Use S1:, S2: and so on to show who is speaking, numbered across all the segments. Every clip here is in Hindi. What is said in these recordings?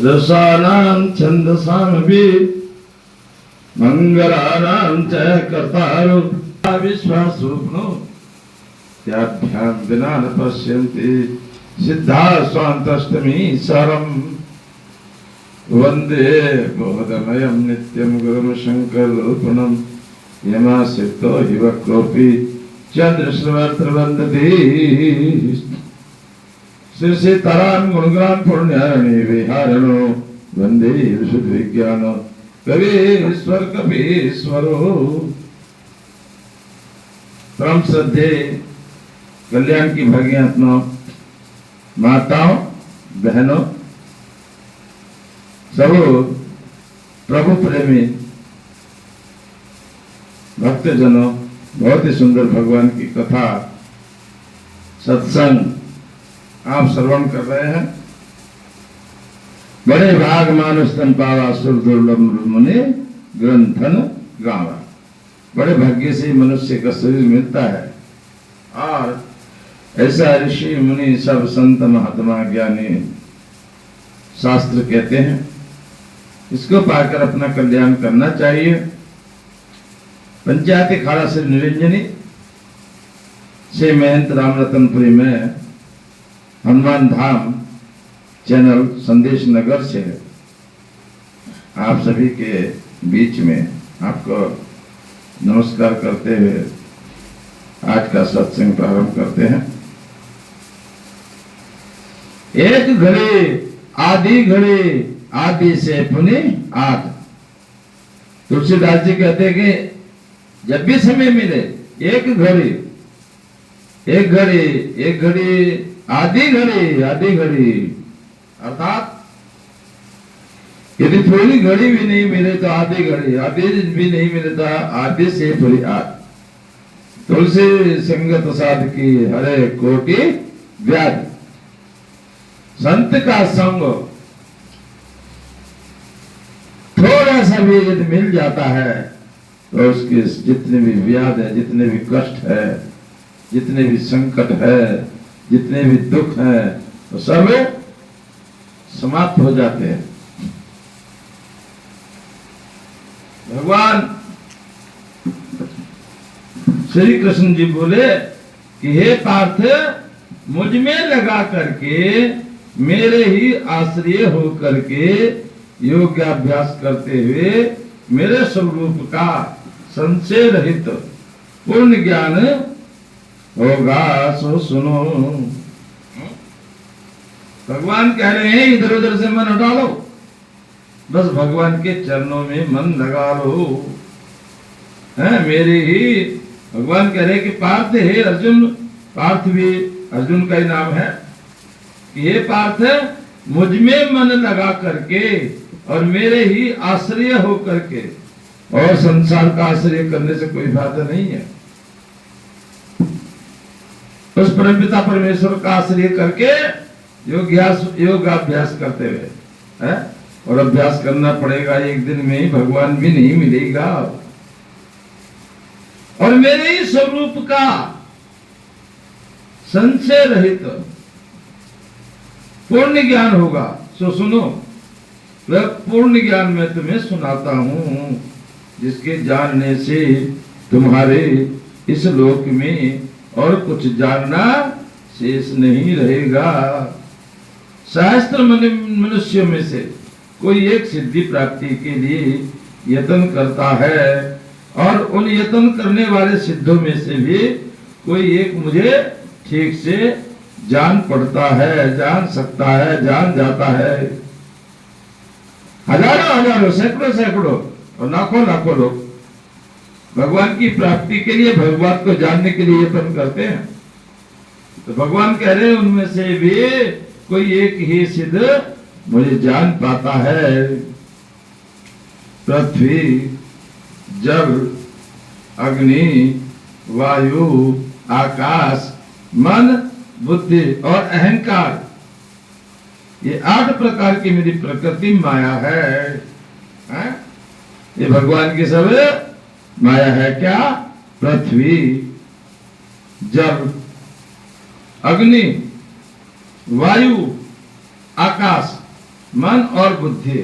S1: रसानां छन्दसामपि मंगलानां च कर्तारु विश्वासुप्नो त्याभ्यां विना न पश्यन्ति सिद्धा स्वान्तष्टमी सरम वंदे बोधमयं नित्यं गुरुं शंकररूपिणं यमासितो हि वक्रोऽपि चन्द्रश्रवत्र वन्दति श्री सीताराम गुणगान पुण्यारण्य विहारणो वंदे शुद्ध विज्ञान कवीश्वर कपीश्वरो। परम श्रद्धे कल्याण की भाग्यात्मा माताओं बहनों सब प्रभु प्रेमी भक्तजनों, बहुत ही सुंदर भगवान की कथा सत्संग आप श्रवण कर रहे हैं। बड़े भाग मानुष तन पावा सुर दुर्लभ मुनि ग्रंथन गावा। बड़े भाग्य से मनुष्य का शरीर मिलता है और ऐसा ऋषि मुनि सब संत महात्मा ज्ञानी शास्त्र कहते हैं। इसको पाकर अपना कल्याण करना चाहिए। पंचायत अखाड़ा से निरंजनी से महंत राम रतनपुरी में हनुमान धाम चैनल संदेश नगर से आप सभी के बीच में आपको नमस्कार करते हुए आज का सत्संग प्रारंभ करते हैं। एक घड़ी आदि से पुनि आद। तुलसीदास जी कहते हैं कि जब भी समय मिले एक घड़ी आधी घड़ी अर्थात यदि थोड़ी घड़ी भी नहीं मिले तो आधी घड़ी, आधी भी नहीं मिले तो आधी से थोड़ी आध। तुलसी संगत साध की हरे कोटि व्याध। संत का संग थोड़ा सा भी यदि मिल जाता है तो उसके जितने भी व्याध है, जितने भी कष्ट है, जितने भी संकट है, जितने भी दुख है, तो सब समाप्त हो जाते हैं। भगवान श्री कृष्ण जी बोले कि हे पार्थ, मुझ में लगा करके मेरे ही आश्रय हो करके योगाभ्यास करते हुए मेरे स्वरूप का संशय रहित पूर्ण ज्ञान होगा सो सुनो। भगवान कह रहे हैं इधर उधर से मन हटा लो, बस भगवान के चरणों में मन लगा लो। है मेरे ही भगवान कह रहे हैं कि पार्थ हे अर्जुन, पार्थ भी अर्जुन का ही नाम है, कि हे पार्थ मुझ में मन लगा करके और मेरे ही आश्रय हो करके, और संसार का आश्रय करने से कोई फायदा नहीं है। उस परमपिता परमेश्वर का आश्रय करके योगाभ्यास करते हुए है, और अभ्यास करना पड़ेगा। एक दिन में ही भगवान भी नहीं मिलेगा और मेरे ही स्वरूप का संशय रहित पूर्ण ज्ञान होगा। सो सुनो, वह पूर्ण ज्ञान मैं तुम्हें सुनाता हूं, जिसके जानने से तुम्हारे इस लोक में और कुछ जानना शेष नहीं रहेगा। सहस्त्र मनुष्यों में से कोई एक सिद्धि प्राप्ति के लिए यत्न करता है, और उन यत्न करने वाले सिद्धों में से भी कोई एक मुझे ठीक से जान पड़ता है, जान सकता है, जान जाता है। हजारों सैकड़ों और लाखों लोग भगवान की प्राप्ति के लिए, भगवान को जानने के लिए यत्न करते हैं। तो भगवान कह रहे हैं उनमें से भी कोई एक ही सिद्ध मुझे जान पाता है। पृथ्वी, जल, अग्नि, वायु, आकाश, मन, बुद्धि और अहंकार, ये 8 प्रकार की मेरी प्रकृति माया है। ये भगवान की सब माया है। क्या? पृथ्वी, जल, अग्नि, वायु, आकाश मन और बुद्धि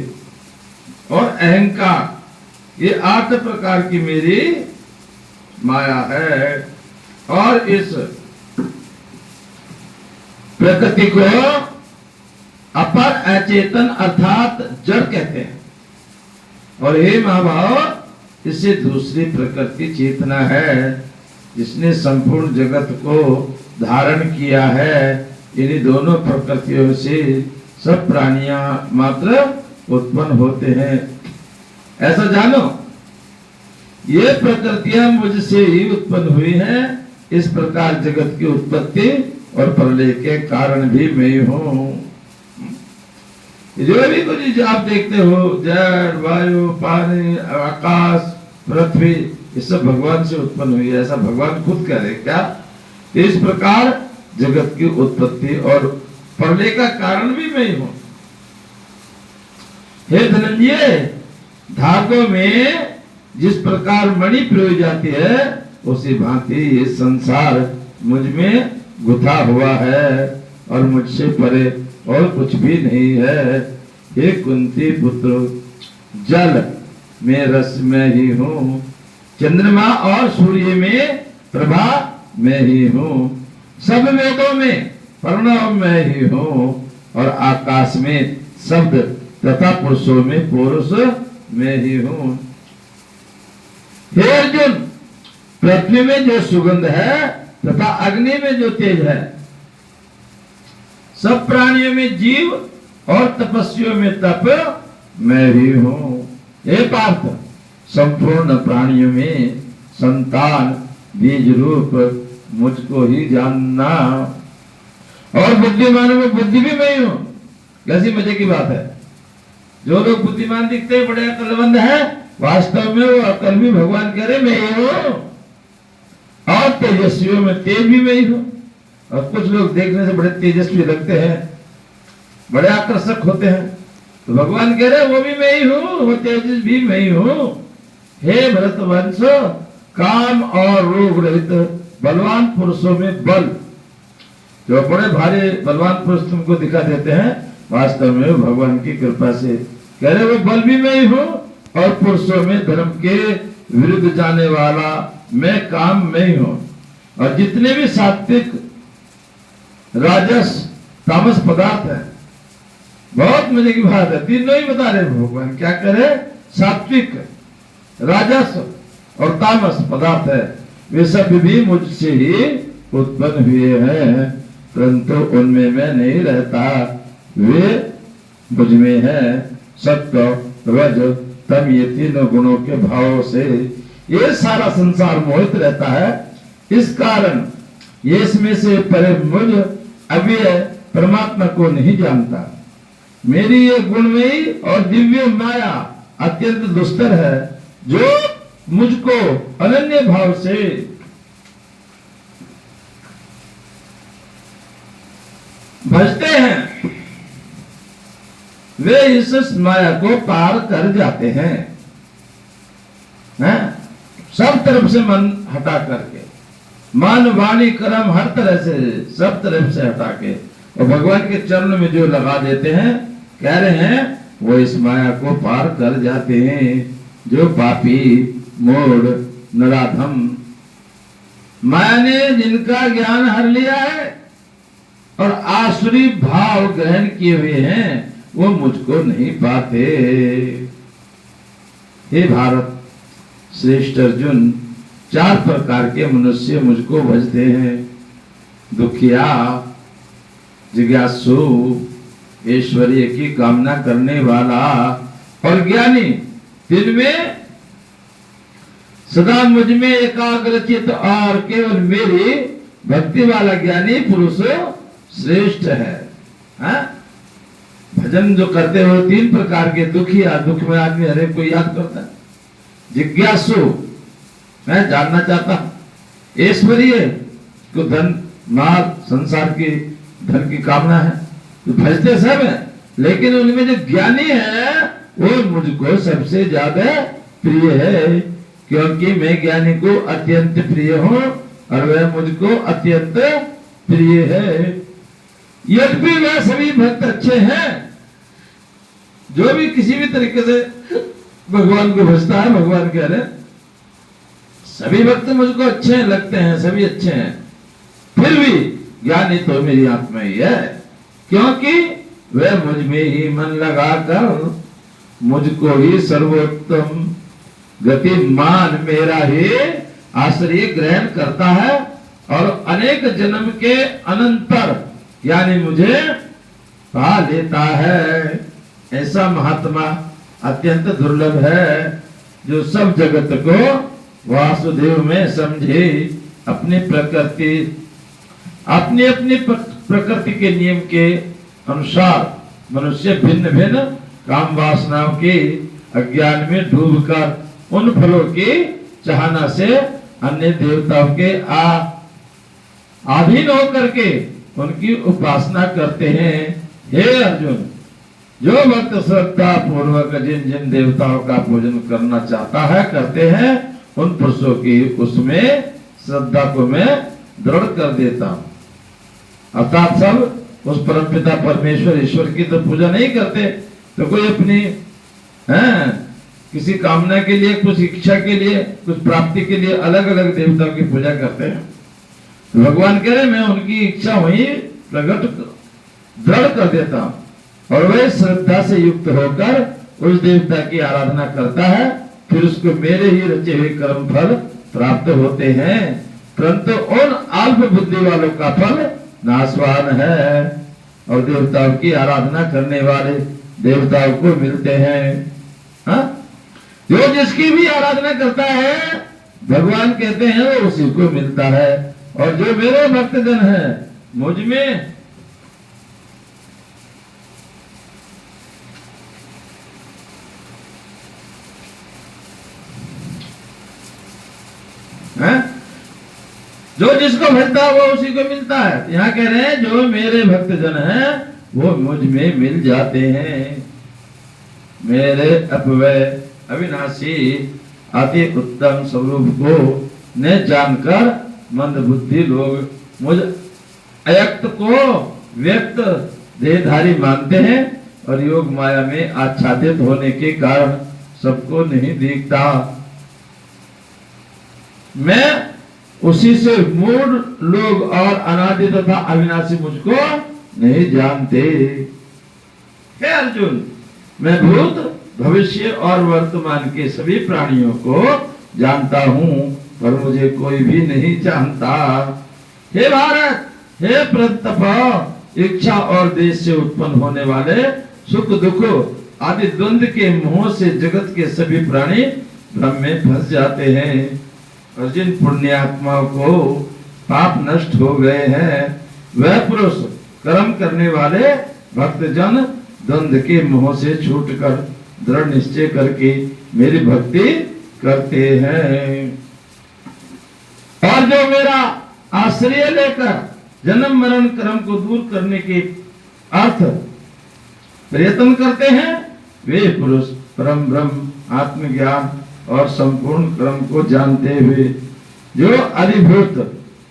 S1: और अहंकार, ये 8 प्रकार की मेरी माया है। और इस प्रकृति को अपर अचेतन अर्थात जड़ कहते हैं। और हे महाभाव, इससे दूसरी प्रकृति चेतना है जिसने संपूर्ण जगत को धारण किया है। इन्हीं दोनों प्रकृतियों से सब प्राणियां मात्र उत्पन्न होते हैं। ऐसा जानो, ये प्रकृतियां मुझसे ही उत्पन्न हुई हैं। इस प्रकार जगत की उत्पत्ति और प्रलय के कारण भी मैं ही हूं। जो भी कुछ आप देखते हो, जल, वायु, पानी, आकाश, पृथ्वी, ये सब भगवान से उत्पन्न हुई है। ऐसा भगवान खुद कह रहे क्या? इस प्रकार जगत की उत्पत्ति और प्रलय का कारण भी मैं ही हूं। हे धनंजय, धागों में जिस प्रकार मणि पिरोई जाती है, उसी भांति ये संसार मुझ में गुथा हुआ है और मुझसे परे और कुछ भी नहीं है। हे कुंती पुत्र, जल में रस में ही हूँ, चंद्रमा और सूर्य में प्रभा मैं ही हूँ, सब वेदों में प्रणव मैं ही हूँ और आकाश में शब्द तथा पुरुषों में पुरुष मैं ही हूँ। हे अर्जुन, पृथ्वी में जो सुगंध है तथा अग्नि में जो तेज है, सब प्राणियों में जीव और तपस्वियों में तप मैं ही हूं। हे पार्थ, संपूर्ण प्राणियों में संतान बीज रूप मुझको ही जानना। और बुद्धिमानों में बुद्धि भी मैं ही हूं। कैसी मजे की बात है। जो लोग बुद्धिमान दिखते हैं, बड़े अकलमंद है, वास्तव में वो अकल भी भगवान कह रहे मैं ही हूं। और तेजस्वियों में तेज भी मैं ही हूं। और कुछ लोग देखने से बड़े तेजस्वी लगते हैं, बड़े आकर्षक होते हैं, तो भगवान कह रहे वो भी मैं ही हूं, वो तेजस भी मैं ही हूं। हे भरतवंश, काम और रोग रहित बलवान पुरुषों में बल, जो बड़े भारी बलवान पुरुष तुमको दिखा देते हैं, वास्तव में भगवान की कृपा से कह रहे वो बल भी मैं ही हूं। और पुरुषों में धर्म के विरुद्ध जाने वाला मैं काम मैं ही हूं। और जितने भी सात्विक, राजस, तामस पदार्थ है, बहुत मजे की बात है, तीनों ही बता रहे भगवान क्या करे। सात्विक, राजस और तामस पदार्थ है, वे सब भी मुझसे ही उत्पन्न हुए हैं, परंतु उनमें मैं नहीं रहता, वे मुझ में है। सत्व, रज, तम, ये तीनों गुणों के भाव से ये सारा संसार मोहित रहता है। इस कारण ये इसमें से परे मुझ अव्यय परमात्मा को नहीं जानता। मेरी ये गुणमयी और दिव्य माया अत्यंत दुस्तर है, जो मुझको अनन्य भाव से भजते हैं, वे इस माया को पार कर जाते हैं। सब तरफ से मन हटा करके, मन, वाणी, कर्म हर तरह से, सब तरफ से हटा के, और भगवान के चरण में जो लगा देते हैं, कह रहे हैं वो इस माया को पार कर जाते हैं। जो पापी, मूढ़, नराधम, माया ने जिनका ज्ञान हर लिया है और आसुरी भाव ग्रहण किए हुए हैं, वो मुझको नहीं पाते। हे भारत श्रेष्ठ अर्जुन, 4 प्रकार के मनुष्य मुझको भजते हैं। दुखिया, जिज्ञासु, ऐश्वर्य की कामना करने वाला और ज्ञानी। जिनमें सदा मुझ में एकाग्रचित और केवल मेरी भक्ति वाला ज्ञानी पुरुष श्रेष्ठ है। भजन जो करते हो 3 प्रकार के। दुखिया, दुख में आदमी हर एक को याद करता है। जिज्ञासु, मैं जानना चाहता हूं। ऐश्वर्य, को धन, माल, संसार की धन की कामना है, तो भजते सब है, लेकिन उनमें जो ज्ञानी है वो मुझको सबसे ज्यादा प्रिय है, क्योंकि मैं ज्ञानी को अत्यंत प्रिय हूं और वह मुझको अत्यंत प्रिय है। यद्यपि वह सभी भक्त अच्छे हैं, जो भी किसी भी तरीके से भगवान को भजता है, भगवान कह रहे सभी भक्त मुझको अच्छे लगते हैं, सभी अच्छे हैं, फिर भी ज्ञानी तो मेरी आत्मा ही है, क्योंकि वह मुझ में ही मन लगाकर मुझको ही सर्वोत्तम गतिमान मेरा ही आश्रय ग्रहण करता है और अनेक जन्म के अनंतर यानी मुझे पा लेता है। ऐसा महात्मा अत्यंत दुर्लभ है जो सब जगत को वासुदेव में समझे, अपनी प्रकृति अपनी अपनी प्रकृति के नियम के अनुसार मनुष्य भिन्न भिन्न काम वासनाओं के अज्ञान में डूबकर उन फलों की चाहना से अन्य देवताओं के अधीन होकर के उनकी उपासना करते हैं। हे अर्जुन, जो भक्त श्रद्धा पूर्वक जिन जिन देवताओं का पूजन करना चाहता है करते हैं, उन पुरुषों की उसमें श्रद्धा को मैं दृढ़ कर देता हूं। अर्थात सब उस परमपिता परमेश्वर ईश्वर की तो पूजा नहीं करते, तो कोई अपनी किसी कामना के लिए, कुछ इच्छा के लिए, कुछ प्राप्ति के लिए अलग अलग देवताओं की पूजा करते हैं। तो भगवान कह रहे मैं उनकी इच्छा वहीं प्रकट दृढ़ कर देता हूं और वह श्रद्धा से युक्त होकर उस देवता की आराधना करता है, फिर उसको मेरे ही रचे हुए कर्म फल प्राप्त होते हैं। परंतु उन अल्प बुद्धि वालों का फल नाशवान है और देवताओं की आराधना करने वाले देवताओं को मिलते हैं। हाँ? जो जिसकी भी आराधना करता है भगवान कहते हैं वो उसी को मिलता है, और जो मेरे भक्तजन है मुझ में जो जिसको भजता है वो उसी को मिलता है। यहाँ कह रहे हैं जो मेरे भक्तजन हैं वो मुझ में मिल जाते हैं। मेरे अपव्यय अविनाशी अति उत्तम स्वरूप को न जानकर मंद बुद्धि लोग मुझ अव्यक्त को व्यक्त देहधारी मानते हैं और योग माया में आच्छादित होने के कारण सबको नहीं दिखता। मैं उसी से मूढ़ लोग और अनादि तथा अविनाशी मुझको नहीं जानते। हे अर्जुन, मैं भूत भविष्य और वर्तमान के सभी प्राणियों को जानता हूं, पर मुझे कोई भी नहीं जानता। हे भारत, हे प्रतप, इच्छा और देश से उत्पन्न होने वाले सुख दुख आदि द्वंद्व के मोह से जगत के सभी प्राणी भ्रम में फंस जाते हैं, और जिन पुण्यात्माओं को पाप नष्ट हो गए हैं वह पुरुष कर्म करने वाले भक्तजन द्वंद्व के मोह से छूटकर दृढ़ निश्चय करके मेरी भक्ति करते हैं। और जो मेरा आश्रय लेकर जन्म मरण कर्म को दूर करने के अर्थ प्रयत्न करते हैं वे पुरुष परम ब्रह्म आत्मज्ञान और संपूर्ण कर्म को जानते हुए जो अधिभूत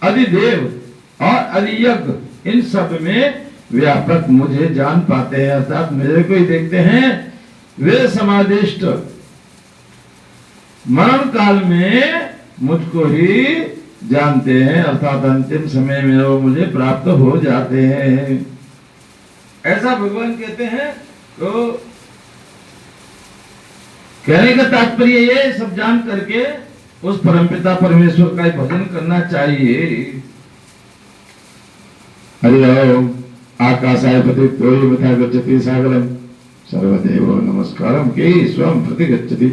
S1: अधिदेव और अधियज्ञ इन सब में व्यापक मुझे जान पाते हैं, अर्थात मेरे को ही देखते हैं। वे समादिष्ट मरण काल में मुझको ही जानते हैं, अर्थात अंतिम समय में वो मुझे प्राप्त हो जाते हैं। ऐसा भगवान कहते हैं। तो कहने का तात्पर्य ये सब जान करके उस परमपिता परमेश्वर का भजन करना चाहिए। हरि ओम। आकाशाय पतितो यथा गच्छति सागरम सर्वदेव नमस्कारम के स्वयं प्रति गच्छति।